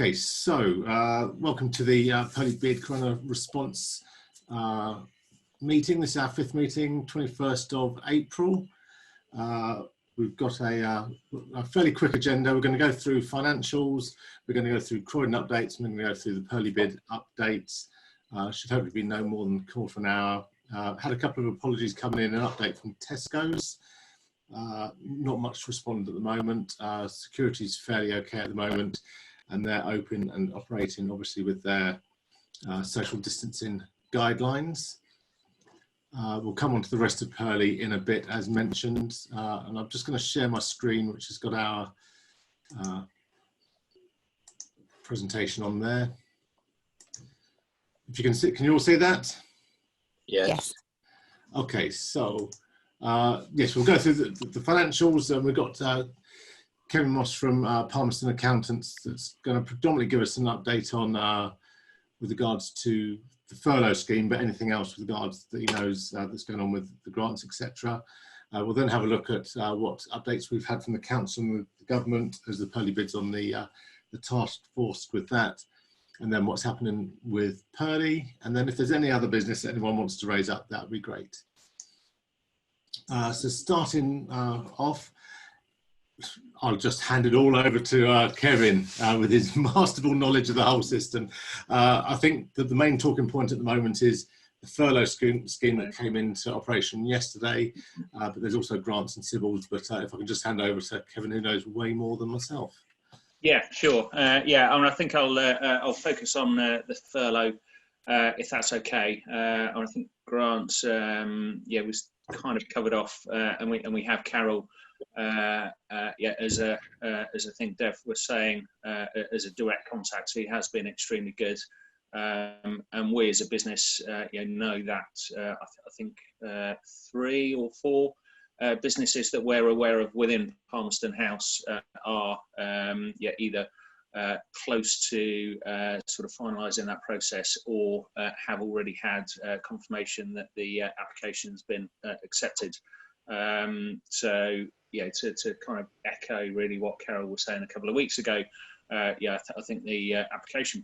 Okay, so welcome to the Purley BID Corona response meeting. This is our fifth meeting, 21st of April. We've got a fairly quick agenda. We're going to go through financials, we're going to go through Croydon updates, and we're going to go through the Purley BID updates. Should hopefully be no more than a quarter of an hour. Had a couple of apologies coming in, an update from Tesco's. Not much to respond at the moment. Security is fairly okay at the moment, and they're open and operating obviously with their social distancing guidelines. We'll come on to the rest of Purley in a bit as mentioned, and I'm just going to share my screen, which has got our presentation on there. If you can see, can you all see that? Yes. Okay, so yes, we'll go through the financials, and we've got Kevin Moss from Palmerston Accountants that's going to predominantly give us an update on with regards to the furlough scheme, but anything else with regards that he knows that's going on with the grants, etc. We'll then have a look at what updates we've had from the council and the government as the Purley BID's on the task force with that, and then what's happening with Purley, and then if there's any other business that anyone wants to raise up, that would be great. So starting off, I'll just hand it all over to Kevin with his masterful knowledge of the whole system. I think that the main talking point at the moment is the furlough scheme that came into operation yesterday, but there's also grants and civils. But if I can just hand over to Kevin, who knows way more than myself. Yeah, sure. Yeah, I think I'll focus on the furlough, if that's okay. I think grants, yeah, was kind of covered off, and we have Carol. Yeah, as I think Dev was saying, as a direct contact, he has been extremely good, and we as a business, know that. I think 3 or 4 businesses that we're aware of within Palmerston House are either close to sort of finalising that process, or have already had confirmation that the application's been accepted. So yeah, to kind of echo really what Carol was saying a couple of weeks ago, yeah, I think the application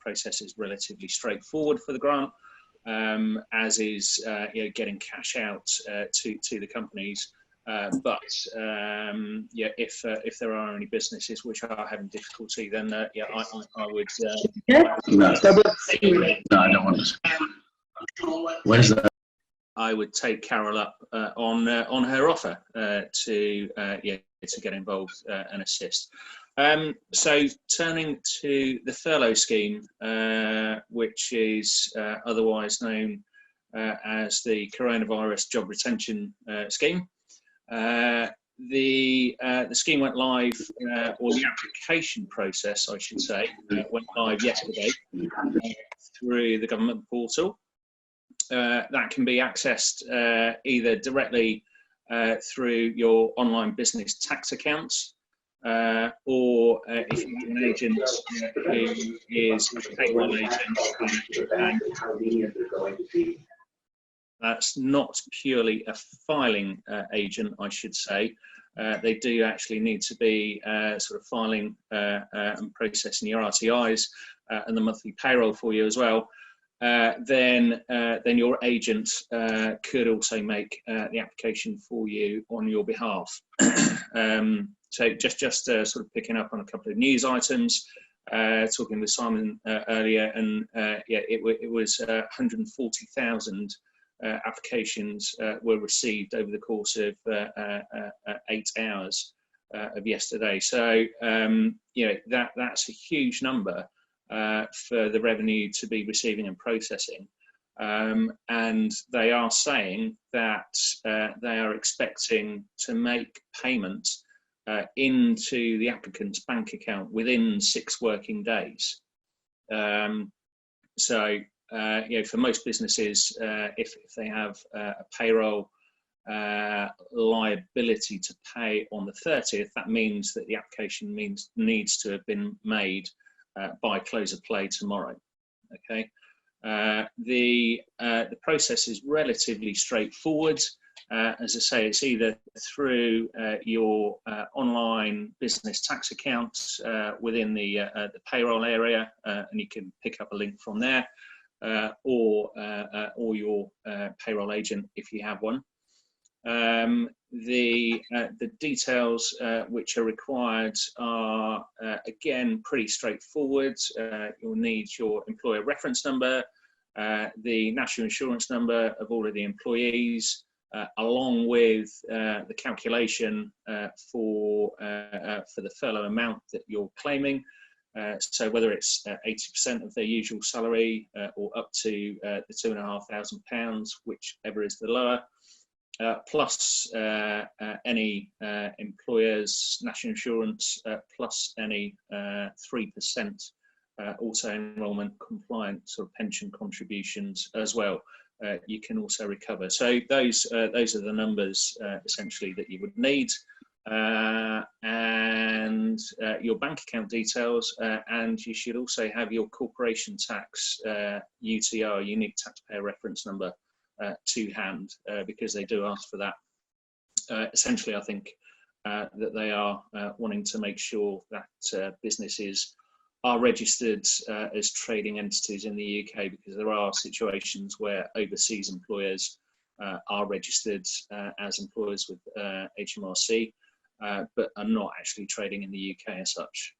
process is relatively straightforward for the grant, as is getting cash out to the companies. But yeah, if there are any businesses which are having difficulty, then yeah, I would. No, I don't want to. Where's that? I would take Carol up on her offer to get involved and assist. So turning to the furlough scheme, which is otherwise known as the Coronavirus Job Retention Scheme. The scheme went live, or the application process, I should say, went live yesterday through the government portal. That can be accessed either directly through your online business tax accounts, or if you're an agent who is a payroll agent, that's not purely a filing agent, I should say. They do actually need to be sort of filing and processing your RTIs and the monthly payroll for you as well. Then your agent could also make the application for you on your behalf. So just sort of picking up on a couple of news items, talking with Simon earlier, and yeah, it was 140,000 applications were received over the course of 8 hours of yesterday. So that's a huge number for the revenue to be receiving and processing, and they are saying that they are expecting to make payment into the applicant's bank account within 6 working days. So for most businesses, if they have a payroll liability to pay on the 30th, that means that the application needs to have been made by close of play tomorrow. Okay, the process is relatively straightforward. As I say, it's either through your online business tax accounts within the payroll area, and you can pick up a link from there, or your payroll agent if you have one. The details which are required are again pretty straightforward. You'll need your employer reference number, the national insurance number of all of the employees, along with the calculation for the furlough amount that you're claiming. So whether it's 80% of their usual salary or up to the £2,500, whichever is the lower. Plus any employer's national insurance, plus any 3% auto-enrolment compliant sort of pension contributions as well. You can also recover. So those are the numbers essentially that you would need, and your bank account details, and you should also have your corporation tax UTR, unique taxpayer reference number, to hand, because they do ask for that. Essentially, I think that they are wanting to make sure that businesses are registered as trading entities in the UK, because there are situations where overseas employers are registered as employers with HMRC, but are not actually trading in the UK as such.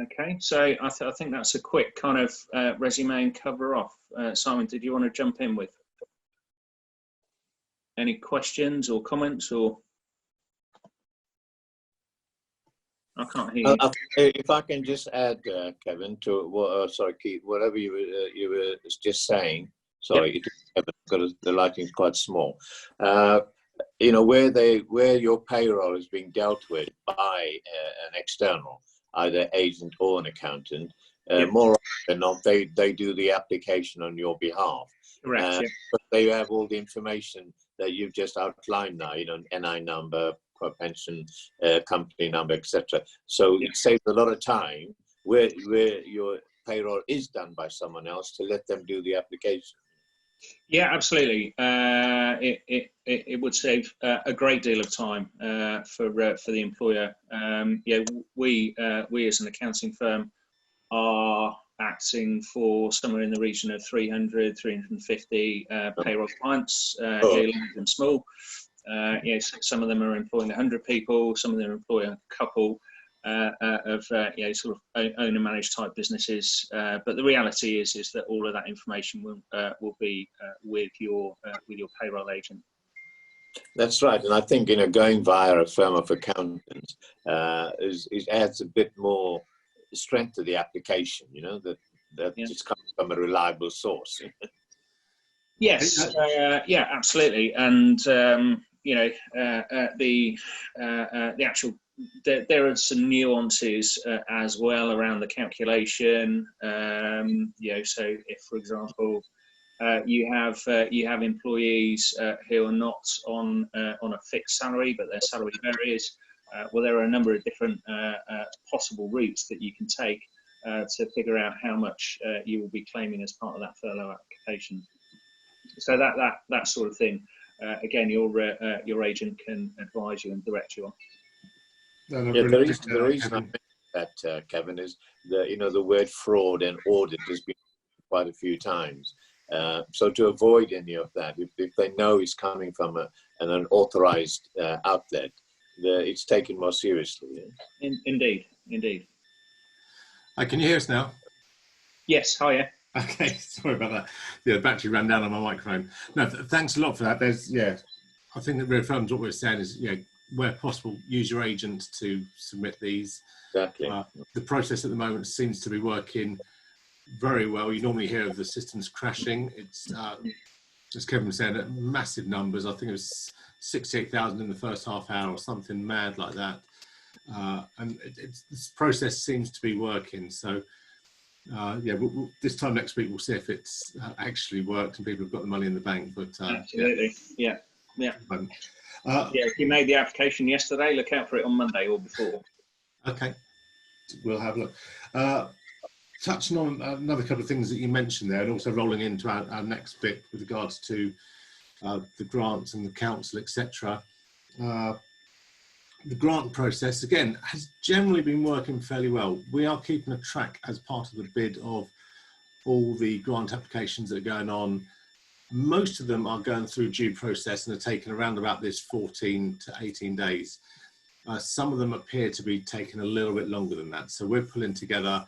Okay, so I think that's a quick kind of resume and cover off. Simon, did you want to jump in with any questions or comments, or? I can't hear you. If I can just add, Kevin, to what, sorry, Keith, whatever you were just saying. Sorry, yep. The lighting's quite small. You know, where your payroll is being dealt with by an external, either agent or an accountant, yep. More often than not, they do the application on your behalf. Correct. Yep. But they have all the information that you've just outlined now. You know, NI number, pension company number, etc. So it saves a lot of time where your payroll is done by someone else to let them do the application. Yeah, absolutely. It would save a great deal of time for the employer. Yeah, we as an accounting firm are acting for somewhere in the region of 300, 350 payroll clients, large and small. Yes, some of them are employing 100 people, some of them employ a couple of sort of owner managed type businesses. But the reality is that all of that information will be with your payroll agent. That's right, and I think, you know, going via a firm of accountants adds a bit more strength to the application. You know, that just comes from a reliable source. Yes, yeah, absolutely, and you know, the actual there are some nuances as well around the calculation. You know, so if, for example, you have employees who are not on a fixed salary, but their salary varies. Well, there are a number of different possible routes that you can take to figure out how much you will be claiming as part of that furlough application. So that sort of thing, again, your agent can advise you and direct you on. Yeah, the reason I mentioned that, Kevin, is the word fraud and audit has been quite a few times. So to avoid any of that, if they know it's coming from an authorized outlet, it's taken more seriously. Yeah? Indeed. Can you hear us now? Yes, hiya. Okay, sorry about that. Yeah, the battery ran down on my microphone. No, thanks a lot for that. I think that reaffirms what we're saying is, where possible, use your agent to submit these. Exactly. The process at the moment seems to be working very well. You normally hear of the systems crashing. It's, as Kevin said, massive numbers. I think it was 68,000 in the first half hour or something mad like that. And this process seems to be working. So, this time next week, we'll see if it's actually worked and people have got the money in the bank. But absolutely, yeah. If you made the application yesterday, look out for it on Monday or before. Okay, we'll have a look. Touching on another couple of things that you mentioned there, and also rolling into our next bit with regards to the grants and the council, etc. The grant process, again, has generally been working fairly well. We are keeping a track as part of the bid of all the grant applications that are going on. Most of them are going through due process and are taking around about this 14 to 18 days. Some of them appear to be taking a little bit longer than that. So we're pulling together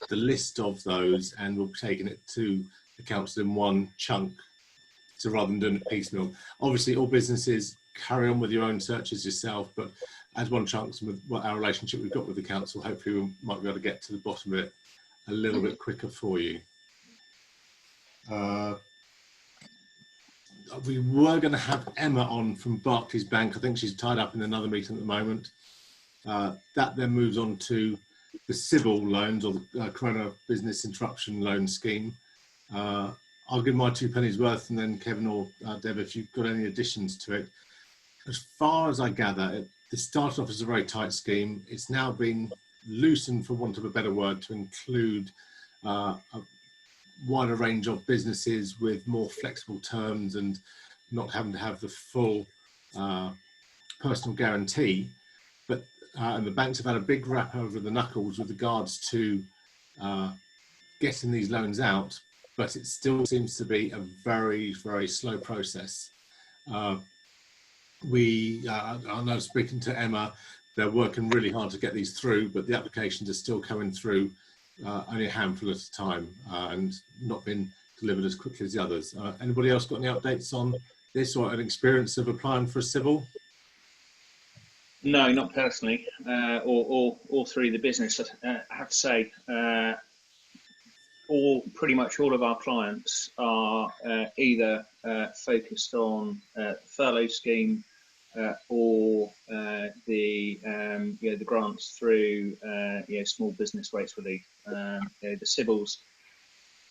the list of those and we're taking it to the council in one chunk. So rather than doing it piecemeal, obviously all businesses carry on with your own searches yourself, but as one chunk with what our relationship we've got with the council, hopefully we might be able to get to the bottom of it a little bit quicker for you. We were going to have Emma on from Barclays Bank. I think she's tied up in another meeting at the moment. That then moves on to the civil loans, or the Corona Business Interruption Loan Scheme. I'll give my 2 pennies worth, and then Kevin or Deb, if you've got any additions to it. As far as I gather, it started off as a very tight scheme. It's now been loosened, for want of a better word, to include a wider range of businesses with more flexible terms and not having to have the full personal guarantee. But and the banks have had a big rap over the knuckles with regards to getting these loans out, but it still seems to be a very, very slow process. I know, speaking to Emma, they're working really hard to get these through, but the applications are still coming through only a handful at a time and not been delivered as quickly as the others. Anybody else got any updates on this or an experience of applying for a civil? No, not personally, or through the business. I have to say, pretty much all of our clients are either focused on the furlough scheme or the grants through small business rates relief. The civils.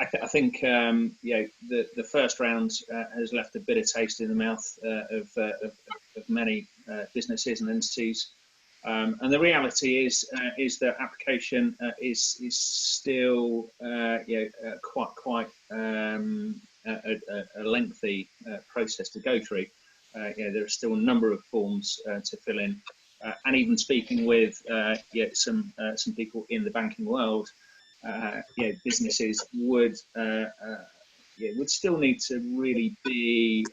I think the first round has left a bitter taste in the mouth of many businesses and entities, and the reality is that application is still quite a lengthy process to go through. There are still a number of forms to fill in, and even speaking with some people in the banking world. Businesses would still need to really be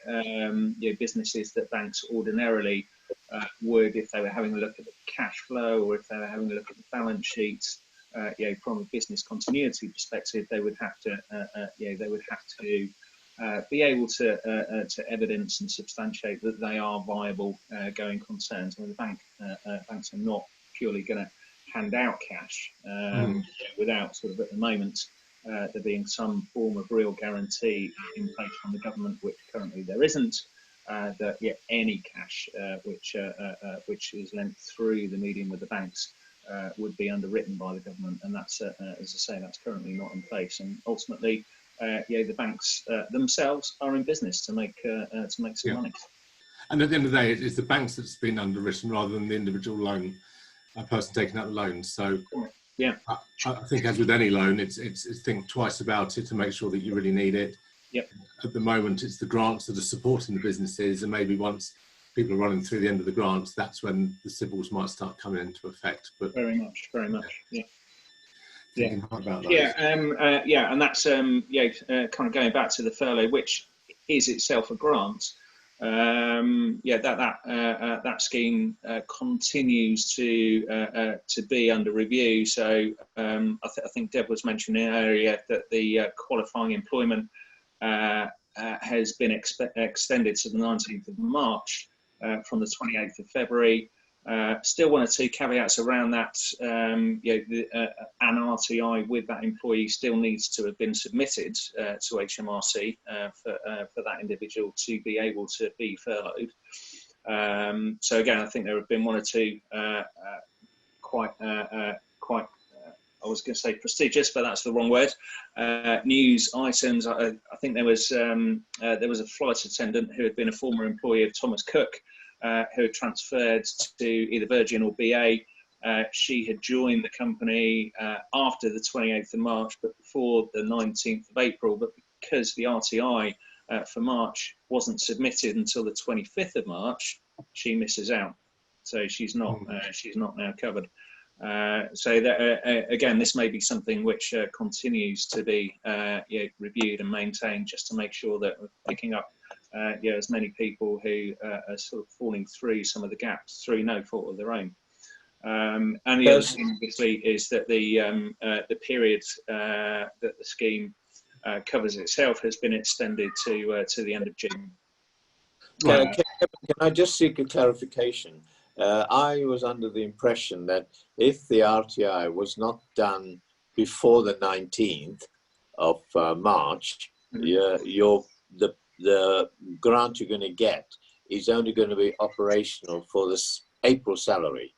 businesses that banks ordinarily would, if they were having a look at the cash flow or if they were having a look at the balance sheets. From a business continuity perspective, they would have to be able to evidence and substantiate that they are viable going concerns. I mean, the banks are not purely going to hand out cash without sort of, at the moment, there being some form of real guarantee in place from the government, which currently there isn't. That any cash which is lent through the medium of the banks would be underwritten by the government, and that's as I say, that's currently not in place. And ultimately, the banks themselves are in business to make some money. And at the end of the day, it's the banks that's been underwritten rather than the individual loan person taking out the loan. So I think, as with any loan, it's think twice about it to make sure that you really need it. Yep. At the moment, it's the grants that are supporting the businesses, and maybe once people are running through the end of the grants, that's when the civils might start coming into effect. But very much, yeah. About those. And that's kind of going back to the furlough, which is itself a grant. That scheme continues to be under review. So I think Deb was mentioning earlier that the qualifying employment has been extended to the 19th of March from the 28th of February. Still one or two caveats around that. An RTI with that employee still needs to have been submitted to HMRC for that individual to be able to be furloughed. So again, I think there have been one or two quite I was going to say prestigious, but that's the wrong word. News items. I think there was a flight attendant who had been a former employee of Thomas Cook, who had transferred to either Virgin or BA. She had joined the company after the 28th of March, but before the 19th of April. But because the RTI for March wasn't submitted until the 25th of March, she misses out. So she's not now covered. So that, again, this may be something which continues to be reviewed and maintained, just to make sure that we're picking up as many people who are sort of falling through some of the gaps through no fault of their own. And the other thing, obviously, is that the period that the scheme covers itself has been extended to the end of June. Can I just seek a clarification? I was under the impression that if the RTI was not done before the 19th of March, the grant you're going to get is only going to be operational for this April salary.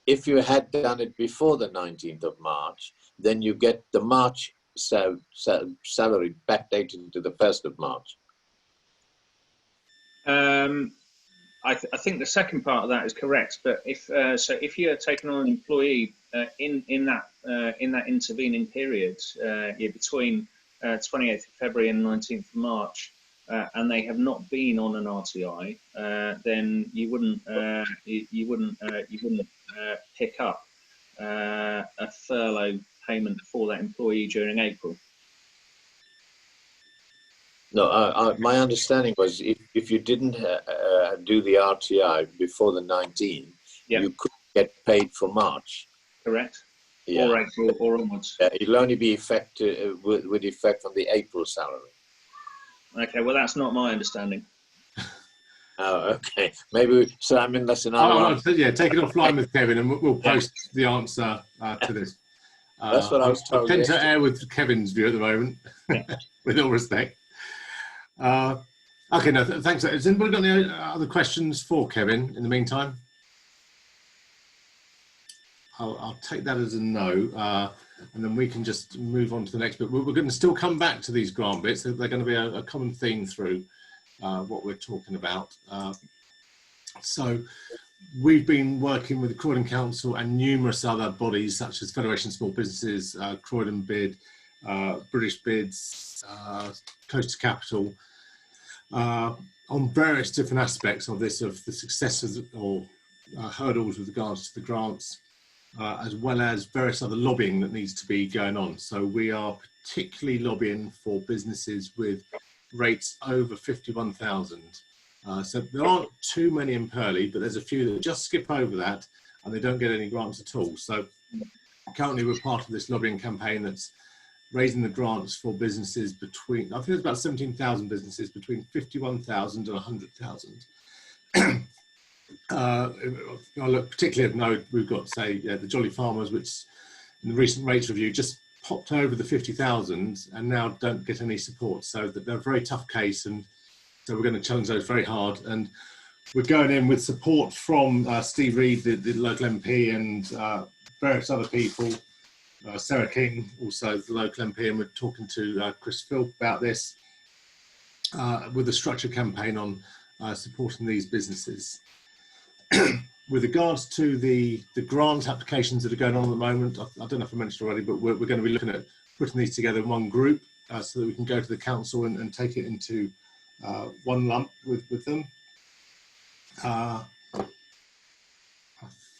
If you had done it before the 19th of March, then you get the March salary backdated to the 1st of March. I think the second part of that is correct, but if you are taking on an employee in that intervening period between 28th of February and 19th of March, and they have not been on an RTI, then you wouldn't pick up a furlough payment for that employee during April. No, my understanding was if you didn't do the RTI before the 19th, you could get paid for March. Correct. Yeah. Or April or onwards. It'll only be effective with effect on the April salary. Okay, well, that's not my understanding. Oh, okay. Maybe, so I mean, that's another one. Yeah, take it offline with Kevin and we'll post the answer to this. That's what I was told. I tend to err with Kevin's view at the moment, with all respect. Okay, no, thanks. Has anybody got any other questions for Kevin in the meantime? I'll take that as a no, and then we can just move on to the next bit. We're going to still come back to these grant bits. They're going to be a common theme through what we're talking about. So we've been working with the Croydon Council and numerous other bodies such as Federation of Small Businesses, Croydon BID, British BIDs, Coast to Capital, on various different aspects of this, of the successes or hurdles with regards to the grants, as well as various other lobbying that needs to be going on. So we are particularly lobbying for businesses with rates over 51,000. So there aren't too many in Purley, but there's a few that just skip over that and they don't get any grants at all. So currently we're part of this lobbying campaign that's raising the grants for businesses between, I think there's about 17,000 businesses between 51,000 and 100,000. Look, particularly of note, we've got, say, the Jolly Farmers, which in the recent rates review just popped over the 50,000 and now don't get any support. So they're a very tough case, and so we're going to challenge those very hard. And we're going in with support from Steve Reed, the local MP, and various other people. Sarah King, also the local MP, and we're talking to Chris Philp about this with a structured campaign on supporting these businesses. With regards to the grant applications that are going on at the moment, I don't know if I mentioned already, but we're going to be looking at putting these together in one group so that we can go to the council and take it into one lump with them. I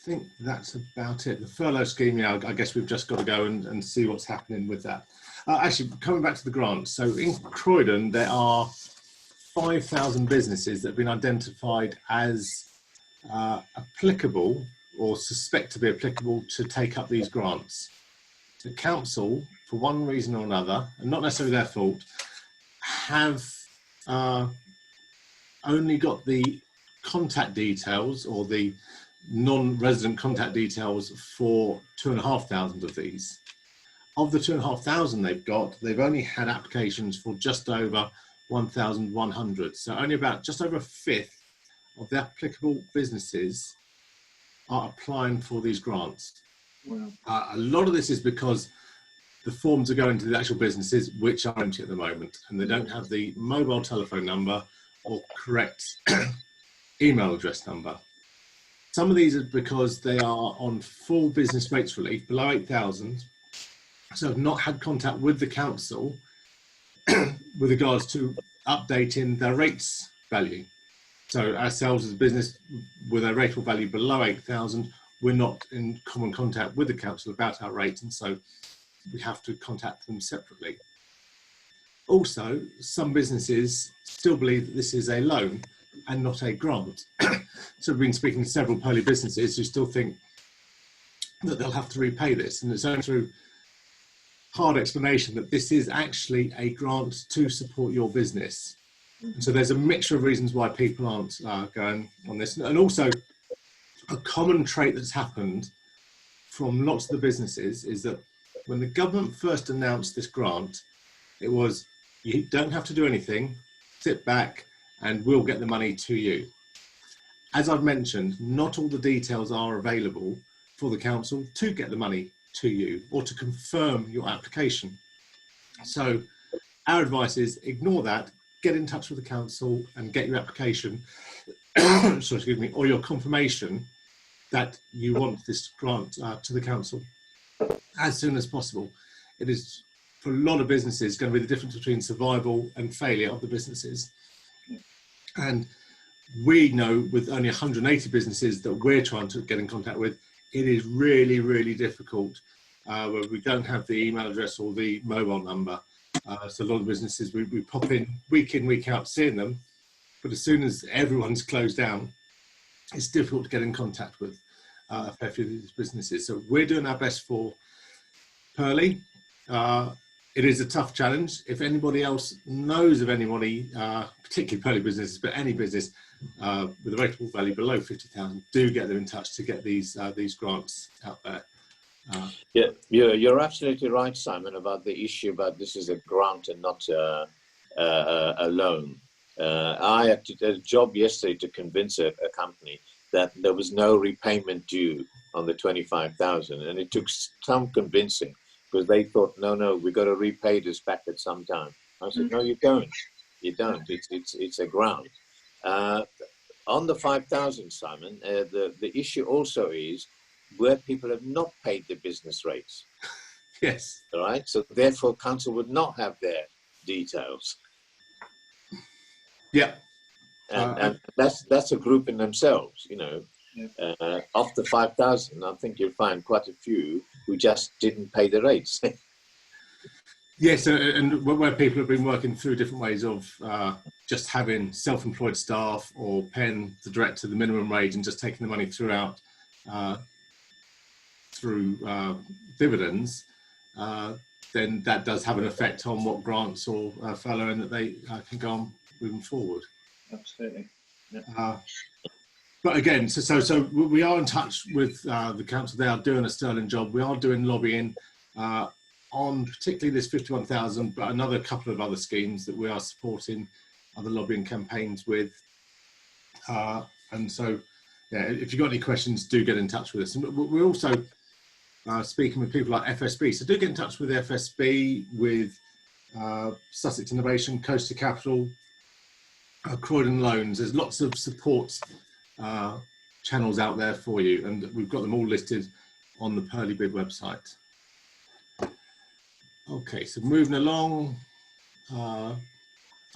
think that's about it. The furlough scheme, I guess we've just got to go and see what's happening with that. Actually, coming back to the grants, so in Croydon, there are 5,000 businesses that have been identified as applicable or suspect to be applicable to take up these grants. The council, for one reason or another, and not necessarily their fault, have only got the contact details or the non-resident contact details for 2,500 of these. Of the 2,500 they've got, they've only had applications for just over 1,100. So only about just over a fifth of the applicable businesses are applying for these grants. Wow. A lot of this is because the forms are going to the actual businesses, which are empty at the moment, and they don't have the mobile telephone number or correct email address number. Some of these are because they are on full business rates relief, below 8,000, so have not had contact with the council with regards to updating their rates value. So ourselves as a business with a rateable value below 8,000, we're not in common contact with the council about our rates, and so we have to contact them separately. Also, some businesses still believe that this is a loan and not a grant. So we've been speaking to several Purley businesses who still think that they'll have to repay this, and it's only through hard explanation that this is actually a grant to support your business. And so there's a mixture of reasons why people aren't going on this, and also a common trait that's happened from lots of the businesses is that when the government first announced this grant, it was, you don't have to do anything, sit back and we'll get the money to you. As I've mentioned, not all the details are available for the council to get the money to you or to confirm your application. So our advice is ignore that, get in touch with the council and get your application, sorry, excuse me, or your confirmation that you want this grant to the council as soon as possible. It is, for a lot of businesses, going to be the difference between survival and failure of the businesses. And we know with only 180 businesses that we're trying to get in contact with, it is really, really difficult where we don't have the email address or the mobile number. So a lot of businesses, we pop in, week out, seeing them, but as soon as everyone's closed down, it's difficult to get in contact with a fair few of these businesses. So we're doing our best for Purley. It is a tough challenge. If anybody else knows of anybody, particularly Purley businesses, but any business with a rateable value below 50,000, do get them in touch to get these grants out there. Yeah, you're absolutely right, Simon, about the issue about this is a grant and not a loan. I had to do a job yesterday to convince a company that there was no repayment due on the 25,000, and it took some convincing because they thought, no, we've got to repay this back at some time. I said, no, you don't. You don't. It's a grant. On the 5,000, Simon, the issue also is where people have not paid the business rates. Yes. All right. So therefore, council would not have their details. Yeah. And that's a group in themselves, you know. Yeah. Of the 5,000, I think you'll find quite a few who just didn't pay the rates. Yes, and where people have been working through different ways of just having self-employed staff or paying the director the minimum wage and just taking the money throughout through dividends, then that does have an effect on what grants or furlough and that they can go on moving forward. Absolutely. Yeah. But again, so we are in touch with the council. They are doing a sterling job. We are doing lobbying on particularly this 51,000, but another couple of other schemes that we are supporting other lobbying campaigns with. And so, yeah, if you've got any questions, do get in touch with us. And we're also speaking with people like FSB. So do get in touch with FSB, with Sussex Innovation, Coaster Capital, Croydon Loans. There's lots of support channels out there for you, and we've got them all listed on the Purley BID website. Okay, so moving along.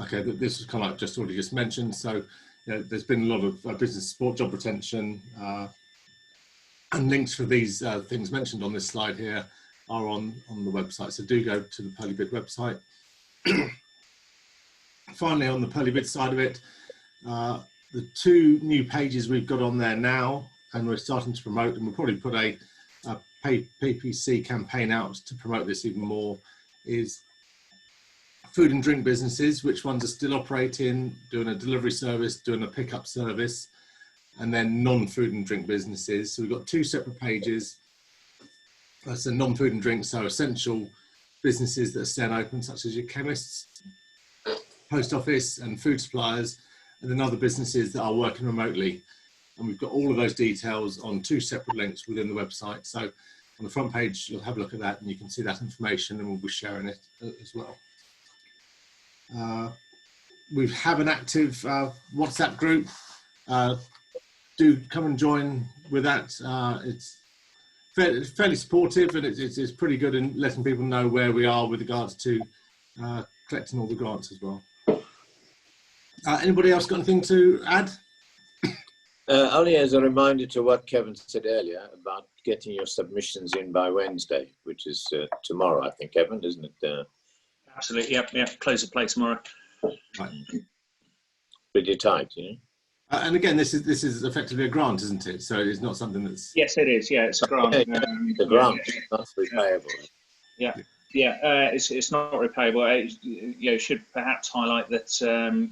Okay, this was kind of like just mentioned. So there's been a lot of business support, job retention, and links for these things mentioned on this slide here are on the website. So do go to the Purley BID website. Finally, on the Purley BID side of it, the two new pages we've got on there now, and we're starting to promote, and we'll probably put a PPC campaign out to promote this even more, is food and drink businesses, which ones are still operating, doing a delivery service, doing a pickup service, and then non-food and drink businesses. So we've got two separate pages. That's a non-food and drink, so essential businesses that are staying open, such as your chemists, post office and food suppliers, and then other businesses that are working remotely. And we've got all of those details on two separate links within the website. So on the front page, you'll have a look at that and you can see that information, and we'll be sharing it as well. We have an active WhatsApp group. Do come and join with that. It's fairly supportive, and it's pretty good in letting people know where we are with regards to collecting all the grants as well. Anybody else got anything to add? Only as a reminder to what Kevin said earlier about getting your submissions in by Wednesday, which is tomorrow, I think, Kevin, isn't it? Absolutely, yep, close the play tomorrow. Right. Pretty tight, you know. And again, this is effectively a grant, isn't it? So it's not something that's... Yes, it is. Yeah, it's a grant. The grant, not repayable. Yeah, it's not repayable. It should perhaps highlight that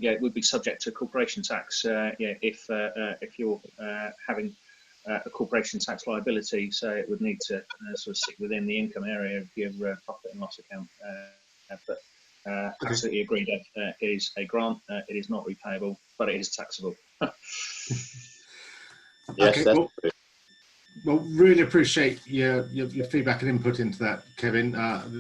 it would be subject to corporation tax. If you're having a corporation tax liability, so it would need to sort of sit within the income area of your profit and loss account. But absolutely agreed. It is a grant. It is not repayable, but it is taxable. Yes, okay, that's well, really appreciate your feedback and input into that, Kevin.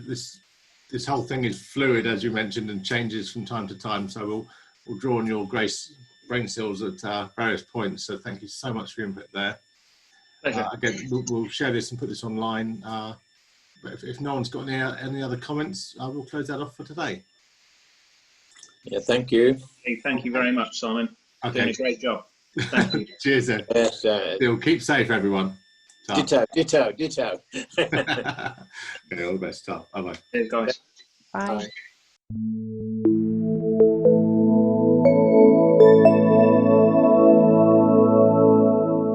This whole thing is fluid, as you mentioned, and changes from time to time. So we'll draw on your brain cells at various points. So thank you so much for your input there. Again, we'll share this and put this online. But if no one's got any other comments, we'll close that off for today. Yeah, thank you. Hey, thank you very much, Simon. Okay. Doing a great job. Thank you. Cheers then. Yes, Still keep safe, everyone. ditto. Okay, all the best. Bye-bye. Cheers, guys. Bye. Bye.